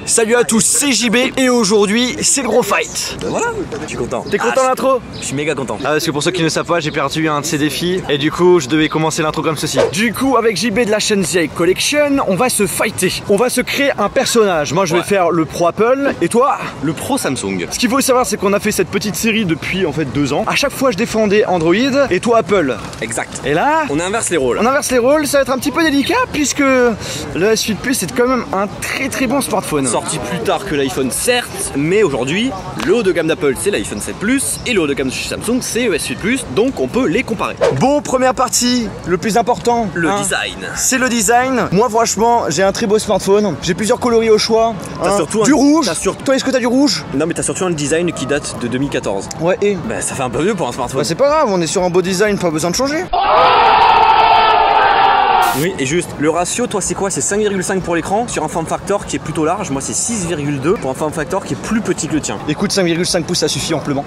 Salut à tous, c'est JB et aujourd'hui c'est le gros fight. Ben voilà, je suis content. T'es content l'intro? Je suis méga content. Ah, parce que pour ceux qui ne savent pas, j'ai perdu un de ces défis et du coup je devais commencer l'intro comme ceci. Du coup avec JB de la chaîne The Collection, on va se fighter. On va se créer un personnage. Moi je vais faire le pro Apple et toi le pro Samsung. Ce qu'il faut savoir c'est qu'on a fait cette petite série depuis en fait 2 ans. À chaque fois je défendais Android et toi Apple. Exact. Et là on inverse les rôles. On inverse les rôles, ça va être un petit peu délicat puisque le S8 Plus c'est quand même un très bon smartphone. Sorti plus tard que l'iPhone certes, mais aujourd'hui le haut de gamme d'Apple c'est l'iPhone 7 Plus et le haut de gamme de Samsung c'est le S8 Plus, donc on peut les comparer. Bon, première partie, le plus important, le design. C'est le design. Moi franchement j'ai un très beau smartphone, j'ai plusieurs coloris au choix. T'as surtout du rouge. Toi est-ce que t'as du rouge? Non mais t'as surtout un design qui date de 2014. Ouais et bah ça fait un peu vieux pour un smartphone. Bah c'est pas grave, on est sur un beau design, pas besoin de changer. Oui, et juste, le ratio, toi c'est quoi? C'est 5,5 pour l'écran sur un form factor qui est plutôt large. Moi c'est 6,2 pour un form factor qui est plus petit que le tien. Écoute, 5,5 pouces ça suffit amplement.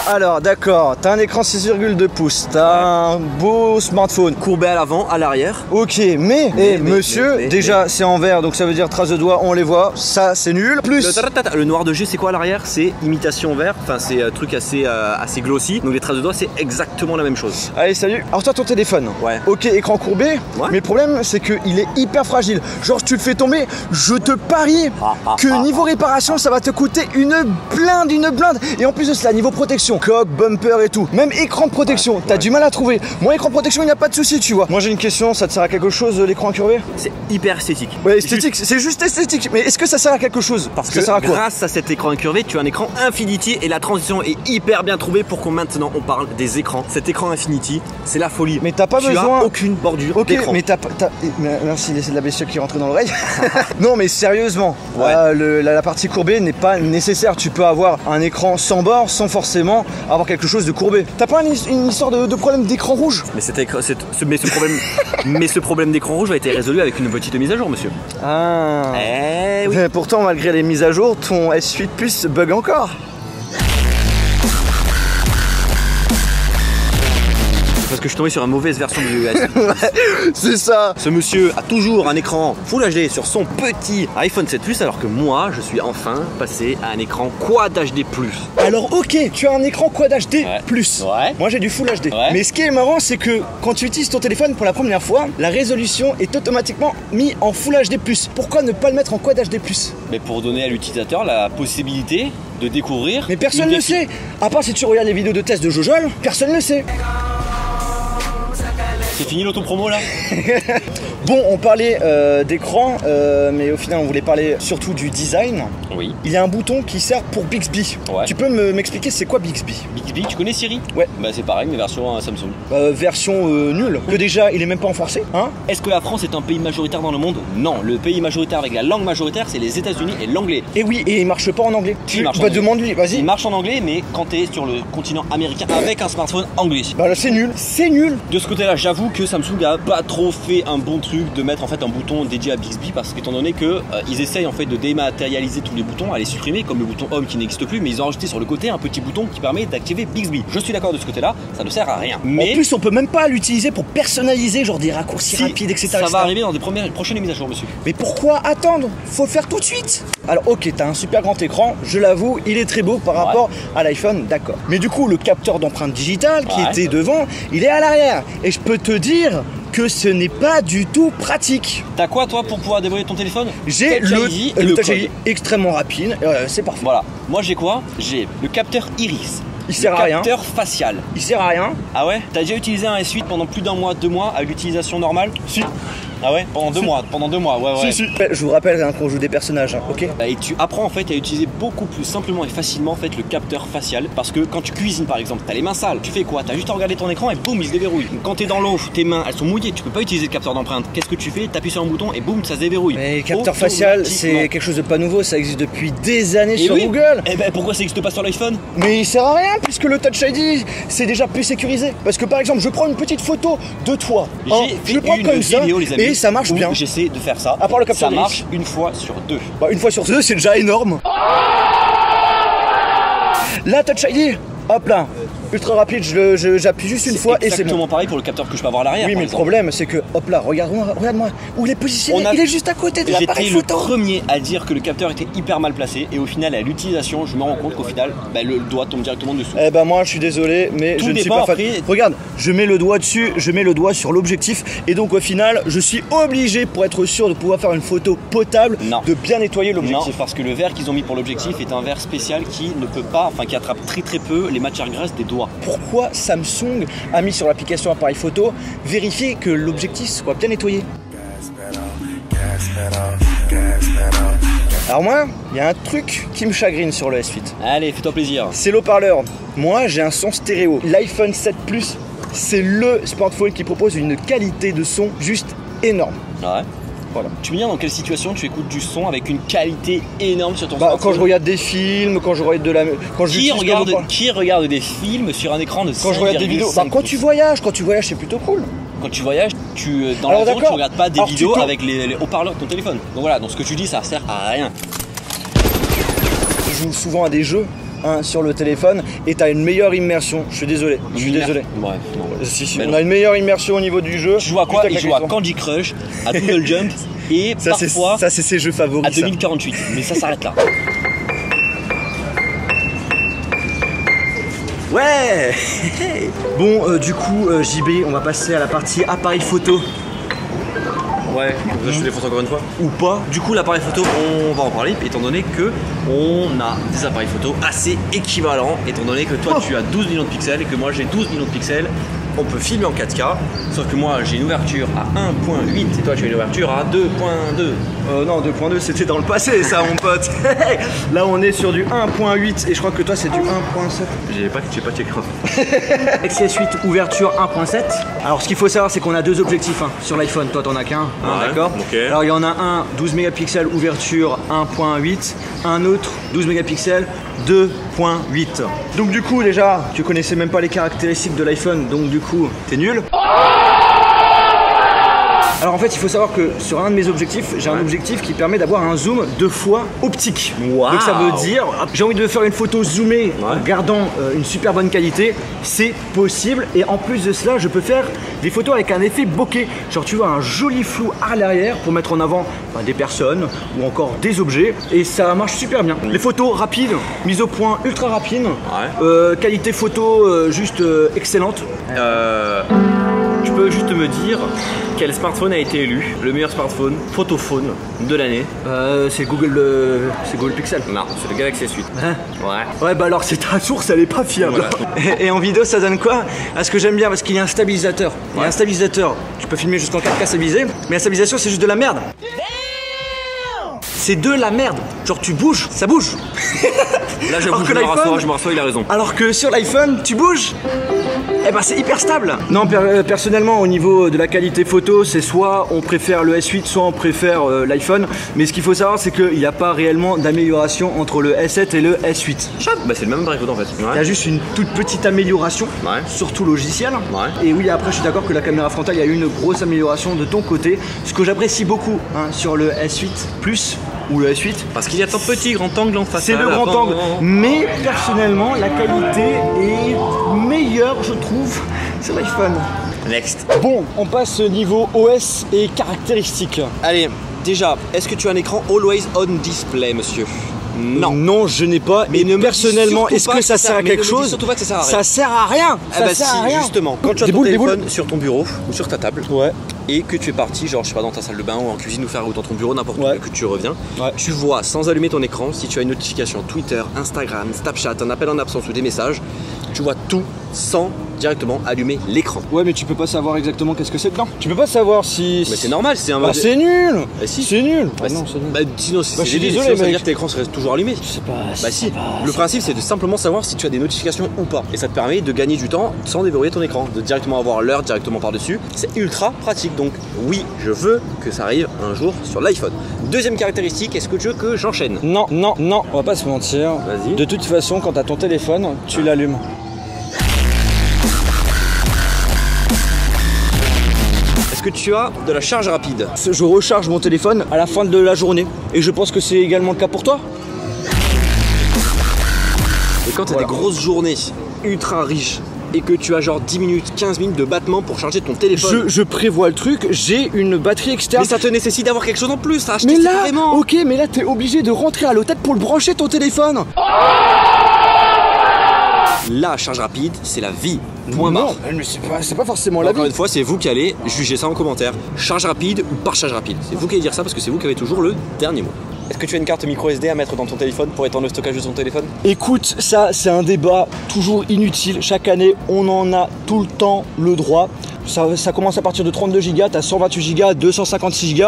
Alors d'accord, t'as un écran 6,2 pouces, t'as un beau smartphone courbé à l'avant, à l'arrière. Ok, mais monsieur, déjà c'est en vert, donc ça veut dire traces de doigts, on les voit, ça c'est nul. Plus le noir de G c'est quoi à l'arrière? C'est imitation vert, enfin c'est un truc assez glossy, donc les traces de doigts c'est exactement la même chose. Allez salut. Alors toi ton téléphone, ouais. Ok, écran courbé, mais le problème c'est qu'il est hyper fragile. Genre tu le fais tomber, je te parie que niveau réparation ça va te coûter une blinde. Et en plus de cela, niveau protection, coque, bumper et tout, même écran de protection, t'as du mal à trouver. Moi écran de protection il n'y a pas de souci tu vois. Moi j'ai une question, ça te sert à quelque chose l'écran incurvé? C'est hyper esthétique. Ouais esthétique, c'est juste esthétique, mais est-ce que ça sert à quelque chose? Parce que ça sert à quoi? Grâce à cet écran incurvé, tu as un écran Infinity et la transition est hyper bien trouvée pour qu'on maintenant on parle des écrans. Cet écran Infinity, c'est la folie. Mais t'as pas besoin. Tu as aucune bordure d'écran. Mais t'as merci, c'est de la bestiole qui rentre dans l'oreille. Non mais sérieusement, la partie courbée n'est pas nécessaire. Tu peux avoir un écran sans bord sans forcément avoir quelque chose de courbé. T'as pas une histoire de problème d'écran rouge? Mais ce problème d'écran rouge a été résolu avec une petite mise à jour, monsieur. Ah. Eh oui. Mais pourtant malgré les mises à jour, ton S8 Plus bug encore. Parce que je suis tombé sur une mauvaise version du S8. Ouais, c'est ça. Ce monsieur a toujours un écran Full HD sur son petit iPhone 7 Plus, alors que moi, je suis enfin passé à un écran Quad HD+. Alors ok, tu as un écran Quad HD+. Ouais. Moi j'ai du Full HD. Ouais. Mais ce qui est marrant, c'est que quand tu utilises ton téléphone pour la première fois, la résolution est automatiquement mise en Full HD+. Pourquoi ne pas le mettre en Quad HD+? Mais pour donner à l'utilisateur la possibilité de découvrir. Mais personne ne le sait. À part si tu regardes les vidéos de test de Jojol, personne ne le sait. C'est fini l'autopromo là. Bon, on parlait d'écran, mais au final on voulait parler surtout du design. Oui. Il y a un bouton qui sert pour Bixby. Ouais. Tu peux m'expliquer c'est quoi Bixby? Bixby, tu connais Siri? Ouais. Bah c'est pareil mais version Samsung. Version nulle. Que déjà il est même pas en forcé, hein? Est-ce que la France est un pays majoritaire dans le monde? Non, le pays majoritaire avec la langue majoritaire c'est les États-Unis et l'anglais. Et oui, et il marche pas en anglais. Bah demande-lui, vas-y. Il marche en anglais mais quand t'es sur le continent américain avec un smartphone anglais. Bah là c'est nul, c'est nul. De ce côté là j'avoue que Samsung a pas trop fait un bon truc de mettre en fait un bouton dédié à Bixby parce qu'étant donné que ils essayent en fait de dématérialiser tous les boutons, à les supprimer comme le bouton Home qui n'existe plus, mais ils ont rajouté sur le côté un petit bouton qui permet d'activer Bixby. Je suis d'accord de ce côté là, ça ne sert à rien. Mais en plus on peut même pas l'utiliser pour personnaliser genre des raccourcis rapides etc. Ça va arriver dans des prochaines mises à jour monsieur. Mais pourquoi attendre? Faut le faire tout de suite. Alors ok, t'as un super grand écran, je l'avoue, il est très beau par rapport à l'iPhone, d'accord. Mais du coup le capteur d'empreinte digitale qui était devant, il est à l'arrière. Et je peux te dire que ce n'est pas du tout pratique. T'as quoi toi pour pouvoir dévoiler ton téléphone? J'ai le Touch ID extrêmement rapide, c'est parfait. Voilà, moi j'ai quoi? J'ai le capteur iris. Il sert à rien. Le capteur facial. Il sert à rien. Ah ouais? T'as déjà utilisé un S8 pendant plus d'un mois, 2 mois avec l'utilisation normale? Si. Ah ouais? Pendant 2 mois, ouais. Si. Je vous rappelle qu'on joue des personnages, ok? Et tu apprends en fait à utiliser beaucoup plus simplement et facilement en fait le capteur facial parce que quand tu cuisines par exemple, t'as les mains sales, tu fais quoi? T'as juste à regarder ton écran et boum, il se déverrouille. Quand t'es dans l'eau, tes mains elles sont mouillées, tu peux pas utiliser le capteur d'empreinte. Qu'est-ce que tu fais? T'appuies sur un bouton et boum, ça se déverrouille. Mais le capteur facial, c'est quelque chose de pas nouveau, ça existe depuis des années sur Google. Et ben pourquoi ça existe pas sur l'iPhone? Mais il sert à rien puisque le Touch ID c'est déjà plus sécurisé. Parce que par exemple, je prends une petite photo de toi, je le prends comme ça et ça marche bien. J'essaie de faire ça. À part le capteur, ça marche une fois sur 2. Bah une fois sur 2 c'est déjà énorme. La Touch ID, hop là, ultra rapide, j'appuie juste une fois et c'est bon. Exactement pareil pour le capteur que je peux avoir à l'arrière. Oui, mais le problème, c'est que, hop là, regarde-moi, où il est positionné, il est juste à côté de l'appareil photo. J'étais le premier à dire que le capteur était hyper mal placé et au final, à l'utilisation, je me rends compte qu'au final, le doigt tombe directement dessous. Eh ben moi, je suis désolé, mais je ne suis pas fan. Regarde, je mets le doigt dessus, je mets le doigt sur l'objectif et donc au final, je suis obligé pour être sûr de pouvoir faire une photo potable, de bien nettoyer l'objectif. Non, parce que le verre qu'ils ont mis pour l'objectif est un verre spécial qui ne peut pas, enfin qui attrape très peu les matières grasses des doigts. Pourquoi Samsung a mis sur l'application appareil photo vérifier que l'objectif soit bien nettoyé? Alors moi, il y a un truc qui me chagrine sur le S8. Allez, fais-toi plaisir. C'est l'haut-parleur. Moi, j'ai un son stéréo. L'iPhone 7 Plus, c'est le smartphone qui propose une qualité de son juste énorme. Ouais. Voilà. Tu me dis dans quelle situation tu écoutes du son avec une qualité énorme sur ton smartphone? Quand je regarde des films, quand je regarde de la... Qui regarde des films sur un écran de 5,5 Quand je regarde des vidéos, quand tu voyages, c'est plutôt cool. Quand tu voyages, dans l'avion, tu regardes pas des vidéos avec les haut-parleurs de ton téléphone. Donc voilà, donc ce que tu dis, ça sert à rien. Je joue souvent à des jeux sur le téléphone et t'as une meilleure immersion. Je suis désolé. Bref, non. Si, on a une meilleure immersion au niveau du jeu. Tu joues à quoi? Il joue à Candy Crush, à Doodle Jump et parfois ça c'est ses jeux favoris. À 2048. Mais ça s'arrête là. Ouais. Bon, du coup, JB, on va passer à la partie appareil photo. Ouais, je fais des photos encore une fois. Ou pas. Du coup, l'appareil photo, on va en parler, étant donné que on a des appareils photo assez équivalents, étant donné que toi tu as 12 millions de pixels et que moi j'ai 12 millions de pixels. On peut filmer en 4K, sauf que moi j'ai une ouverture à 1.8 et toi tu as une ouverture à 2.2. Non, 2.2 c'était dans le passé ça mon pote. Là on est sur du 1.8 et je crois que toi c'est du 1.7. J'ai pas checké. Galaxy S8 ouverture 1.7. Alors ce qu'il faut savoir c'est qu'on a deux objectifs sur l'iPhone, toi t'en as qu'un, d'accord. Okay. Alors il y en a un 12 mégapixels ouverture 1.8, un autre 12 mégapixels 2.8. Donc du coup déjà tu connaissais même pas les caractéristiques de l'iPhone, donc du coup t'es nul. Alors en fait il faut savoir que sur un de mes objectifs, j'ai un objectif qui permet d'avoir un zoom 2 fois optique. Wow. Donc ça veut dire, j'ai envie de faire une photo zoomée en gardant une super bonne qualité, c'est possible. Et en plus de cela, je peux faire des photos avec un effet bokeh. Genre tu vois un joli flou à l'arrière pour mettre en avant des personnes ou encore des objets. Et ça marche super bien. Les photos rapides, mise au point ultra rapide, qualité photo juste excellente. Tu peux juste me dire quel smartphone a été élu le meilleur smartphone photophone de l'année? C'est Google Pixel. Non, c'est le Galaxy S8. Hein? Ouais. Ouais bah alors c'est ta source, elle est pas fiable. Voilà. Et en vidéo ça donne quoi? Ce que j'aime bien parce qu'il y a un stabilisateur. Il y a un stabilisateur, tu peux filmer jusqu'en 4K stabilisé, mais la stabilisation c'est juste de la merde. C'est de la merde. Genre tu bouges, ça bouge. Là j'avoue, je me rassois, il a raison. Alors que sur l'iPhone, tu bouges. Eh ben c'est hyper stable. Non, personnellement au niveau de la qualité photo, c'est soit on préfère le S8, soit on préfère l'iPhone. Mais ce qu'il faut savoir, c'est qu'il n'y a pas réellement d'amélioration entre le S7 et le S8. Bah c'est le même appareil photo en fait. Il y a juste une toute petite amélioration, surtout logiciel. Et oui, après je suis d'accord que la caméra frontale, il y a eu une grosse amélioration de ton côté. Ce que j'apprécie beaucoup sur le S8 Plus ou le S8. Parce qu'il y a ton petit grand angle en face. C'est le grand angle. Mais personnellement, la qualité est meilleure, je trouve, sur l'iPhone. Next. Bon, on passe au niveau OS et caractéristiques. Allez, déjà, est-ce que tu as un écran Always On Display, monsieur? Non. Non, je n'ai pas. Mais personnellement, est-ce que ça sert à quelque chose? Surtout pas que ça sert à rien. Ça sert à rien. Ça sert à rien. Justement, quand tu as ton téléphone sur ton bureau ou sur ta table, et que tu es parti, genre je sais pas, dans ta salle de bain ou en cuisine ou dans ton bureau, n'importe où, que tu reviens, tu vois sans allumer ton écran, si tu as une notification Twitter, Instagram, Snapchat, un appel en absence ou des messages, tu vois tout sans directement allumer l'écran. Ouais, mais tu peux pas savoir exactement qu'est-ce que c'est dedans. Tu peux pas savoir si. Mais c'est normal, c'est un mode. C'est nul. Bah si. C'est nul. Bah, non, c'est nul. Bah sinon, je suis désolé, ça veut dire que l'écran serait toujours allumé. Je sais pas. Bah si. Le principe, c'est de simplement savoir si tu as des notifications ou pas. Et ça te permet de gagner du temps sans déverrouiller ton écran, de directement avoir l'heure directement par-dessus. C'est ultra pratique. Donc oui, je veux que ça arrive un jour sur l'iPhone. Deuxième caractéristique, est-ce que tu veux que j'enchaîne? Non, on va pas se mentir. Vas-y. De toute façon, quand t'as ton téléphone, tu l'allumes. Est-ce que tu as de la charge rapide? Je recharge mon téléphone à la fin de la journée. Et je pense que c'est également le cas pour toi. Et quand tu as des grosses journées ultra riches et que tu as genre 10 minutes, 15 minutes de battement pour charger ton téléphone. Je prévois le truc, j'ai une batterie externe. Mais ça te nécessite d'avoir quelque chose en plus, à acheter mais là, séparément. ok, mais là t'es obligé de rentrer à l'hôtel pour le brancher ton téléphone. La charge rapide, c'est la vie. Point barre. Non, mais c'est pas forcément la vie. Encore une fois, c'est vous qui allez juger ça en commentaire. Charge rapide ou par charge rapide. C'est vous qui allez dire ça parce que c'est vous qui avez toujours le dernier mot. Est-ce que tu as une carte micro SD à mettre dans ton téléphone pour étendre le stockage de ton téléphone? Écoute, ça c'est un débat toujours inutile. Chaque année, on en a tout le temps le droit. Ça commence à partir de 32 Go, t'as 128 Go, 256 Go.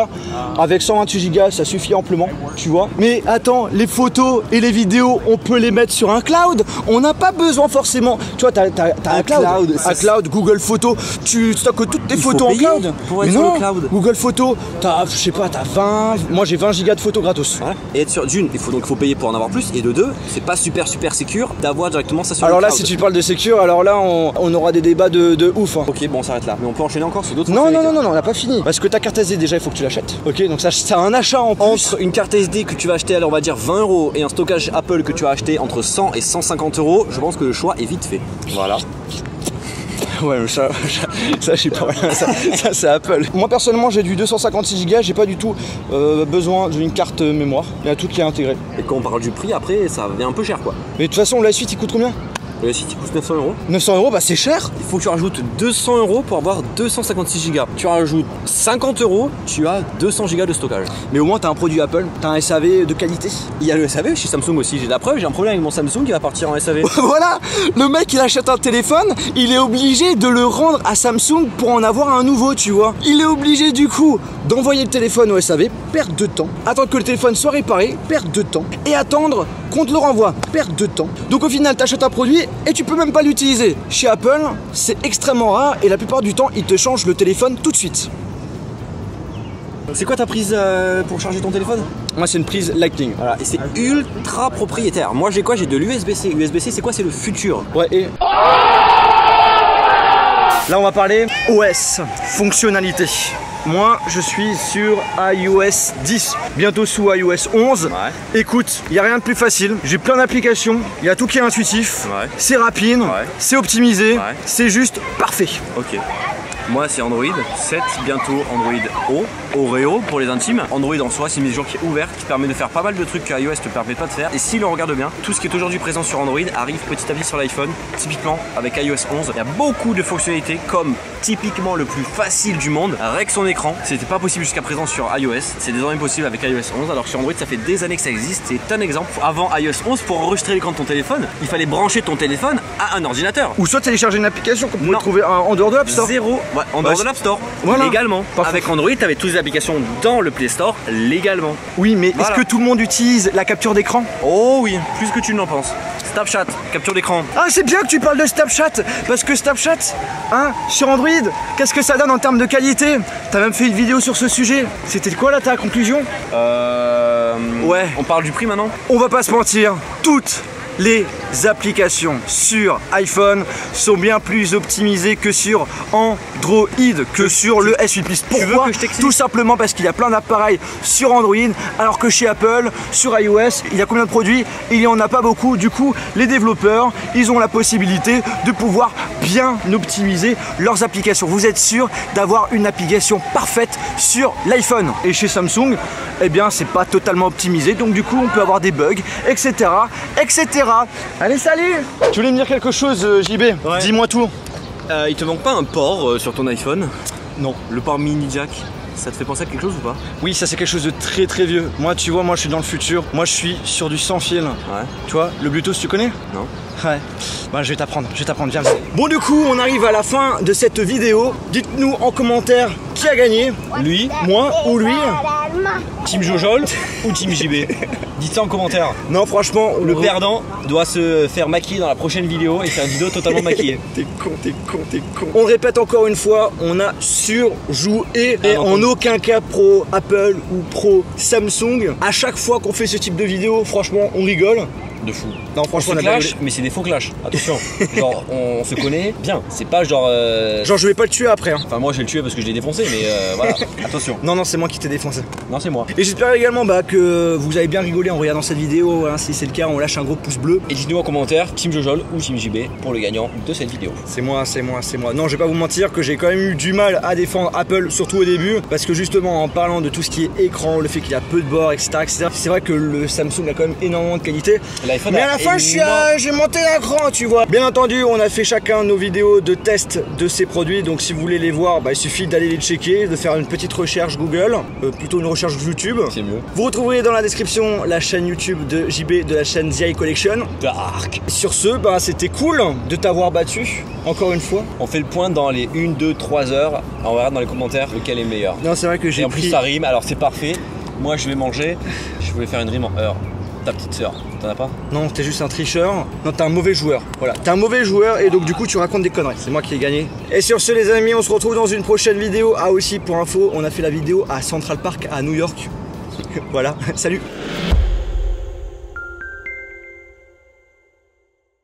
Avec 128 Go, ça suffit amplement, tu vois. Mais attends, les photos et les vidéos, on peut les mettre sur un cloud. On n'a pas besoin forcément. Tu vois, t'as un cloud. Un cloud, Google Photos. Tu stockes toutes tes photos en cloud. Pour être sur le cloud. Google Photos, t'as, je sais pas, t'as 20. Moi j'ai 20 Go de photos gratos. Ouais. Et être sûr d'une, il faut payer pour en avoir plus. Et de deux, c'est pas super secure d'avoir directement ça sur le cloud. Alors là, si tu parles de secure, alors là, on aura des débats de ouf. Hein. Ok, bon, on s'arrête là. Mais on peut enchaîner encore sur d'autres. Non, on n'a pas fini. Parce que ta carte SD, déjà, il faut que tu l'achètes. Ok, donc ça, c'est un achat en plus. Entre une carte SD que tu vas acheter, alors on va dire 20 € et un stockage Apple que tu vas acheter entre 100 et 150 €, je pense que le choix est vite fait. Voilà. Ouais, mais ça je sais pas, ça c'est Apple. Moi personnellement j'ai du 256 Go, j'ai pas du tout besoin d'une carte mémoire, il y a tout qui est intégré. Et quand on parle du prix après, ça devient un peu cher quoi. Mais de toute façon la suite il coûte combien? Le site il coûte 900 €. 900 €, bah c'est cher. Il faut que tu rajoutes 200 € pour avoir 256 Go. Tu rajoutes 50 €, tu as 200 Go de stockage. Mais au moins t'as un produit Apple, t'as un SAV de qualité. Il y a le SAV chez Samsung aussi, j'ai la preuve, j'ai un problème avec mon Samsung qui va partir en SAV. Voilà, le mec il achète un téléphone, il est obligé de le rendre à Samsung pour en avoir un nouveau, tu vois. Il est obligé du coup d'envoyer le téléphone au SAV, perte de temps, attendre que le téléphone soit réparé, perte de temps, et attendre qu'on te le renvoie, perte de temps. Donc au final t'achètes un produit et tu peux même pas l'utiliser. Chez Apple, c'est extrêmement rare et la plupart du temps, ils te changent le téléphone tout de suite. C'est quoi ta prise pour charger ton téléphone? Moi, c'est une prise Lightning. Voilà, et c'est ultra propriétaire. Moi, j'ai quoi? J'ai de l'USB-C. USB-C, c'est quoi? C'est le futur. Ouais, et... Là, on va parler OS, fonctionnalité. Moi, je suis sur iOS 10, bientôt sous iOS 11. Ouais. Écoute, il n'y a rien de plus facile. J'ai plein d'applications, il y a tout qui est intuitif, ouais. C'est rapide, ouais. C'est optimisé, ouais. C'est juste parfait. Ok. Moi c'est Android 7, bientôt Android Oreo pour les intimes. Android en soi c'est une mise à jour qui est ouverte, qui permet de faire pas mal de trucs que iOS ne permet pas de faire. Et si l'on regarde bien, tout ce qui est aujourd'hui présent sur Android arrive petit à petit sur l'iPhone. Typiquement avec iOS 11, il y a beaucoup de fonctionnalités comme typiquement le plus facile du monde, règle son écran. C'était pas possible jusqu'à présent sur iOS, c'est désormais possible avec iOS 11. Alors sur Android ça fait des années que ça existe. C'est un exemple. Avant iOS 11, pour enregistrer l'écran de ton téléphone, il fallait brancher ton téléphone à un ordinateur. Ou soit télécharger une application qu'on pouvait trouver en dehors de l'App Store. Ouais, en dehors de l'App Store, voilà. Légalement. Avec Android, tu avais toutes les applications dans le Play Store, légalement. Oui, mais voilà. Est-ce que tout le monde utilise la capture d'écran? Oh oui, plus que tu n'en penses. Snapchat, capture d'écran. Ah, c'est bien que tu parles de Snapchat, parce que Snapchat, hein, sur Android, qu'est-ce que ça donne en termes de qualité? T'as même fait une vidéo sur ce sujet. C'était quoi là ta conclusion? Ouais. On parle du prix maintenant? On va pas se mentir, toutes les applications sur iPhone sont bien plus optimisées que sur Android, que sur le S8 Plus. Pourquoi? Tout simplement parce qu'il y a plein d'appareils sur Android, alors que chez Apple, sur iOS, il y a combien de produits? Il n'y en a pas beaucoup. Du coup, les développeurs, ils ont la possibilité de pouvoir bien optimiser leurs applications. Vous êtes sûr d'avoir une application parfaite sur l'iPhone. Et chez Samsung, eh bien, c'est pas totalement optimisé. Donc du coup, on peut avoir des bugs, etc., etc. Allez, salut! Tu voulais me dire quelque chose, JB? Ouais. Dis-moi tout. Il te manque pas un port sur ton iPhone? Non. Le port mini jack, ça te fait penser à quelque chose ou pas? Oui, ça c'est quelque chose de très très vieux. Moi, tu vois, moi je suis dans le futur. Moi je suis sur du sans fil. Ouais. Tu vois, le Bluetooth, tu connais? Non. Ouais. Bah, je vais t'apprendre, viens. Bon, du coup, on arrive à la fin de cette vidéo. Dites-nous en commentaire qui a gagné. Lui, moi ou lui? Team Jojol ou Team JB? Dites ça en commentaire. Non, franchement, le perdant doit se faire maquiller dans la prochaine vidéo et faire une vidéo totalement maquillée. T'es con. On le répète encore une fois, on a surjoué et en aucun cas pro Apple ou pro Samsung. À chaque fois qu'on fait ce type de vidéo, franchement, on rigole. De fou. Non, franchement, on on se a bien clash, mais c'est des faux clashs. Attention. Genre, on se connaît bien. C'est pas genre. Genre, je vais pas le tuer après. Hein. Enfin, moi, je vais le tuer parce que je l'ai défoncé, mais voilà. Attention. Non, c'est moi qui t'ai défoncé. Non, c'est moi. Et j'espère également que vous avez bien rigolé en regardant cette vidéo. Hein. Si c'est le cas, on lâche un gros pouce bleu. Et dites-nous en commentaire Team Jojol ou Team JB pour le gagnant de cette vidéo. C'est moi. Non, je vais pas vous mentir que j'ai quand même eu du mal à défendre Apple, surtout au début, parce que justement, en parlant de tout ce qui est écran, le fait qu'il y a peu de bords, etc., c'est vrai que le Samsung a quand même énormément de qualité. Mais à la fin, j'ai monté d'un cran, tu vois. Bien entendu, on a fait chacun nos vidéos de test de ces produits, donc si vous voulez les voir, il suffit d'aller les checker, de faire une petite recherche Google, plutôt une recherche YouTube. C'est mieux. Vous retrouverez dans la description la chaîne YouTube de JB, de la chaîne The Eye Collection. Dark. Sur ce, c'était cool de t'avoir battu, encore une fois. On fait le point dans les 1, 2, 3 heures. On verra dans les commentaires lequel est meilleur. Non, c'est vrai que j'ai en plus ça rime, alors c'est parfait. Moi je vais manger. Je voulais faire une rime en heure. Ta petite sœur, t'en as pas? Non, t'es juste un tricheur. Non, t'es un mauvais joueur. Voilà, t'es un mauvais joueur et donc du coup tu racontes des conneries. C'est moi qui ai gagné. Et sur ce les amis, on se retrouve dans une prochaine vidéo. Ah aussi pour info, on a fait la vidéo à Central Park à New York. Voilà, salut.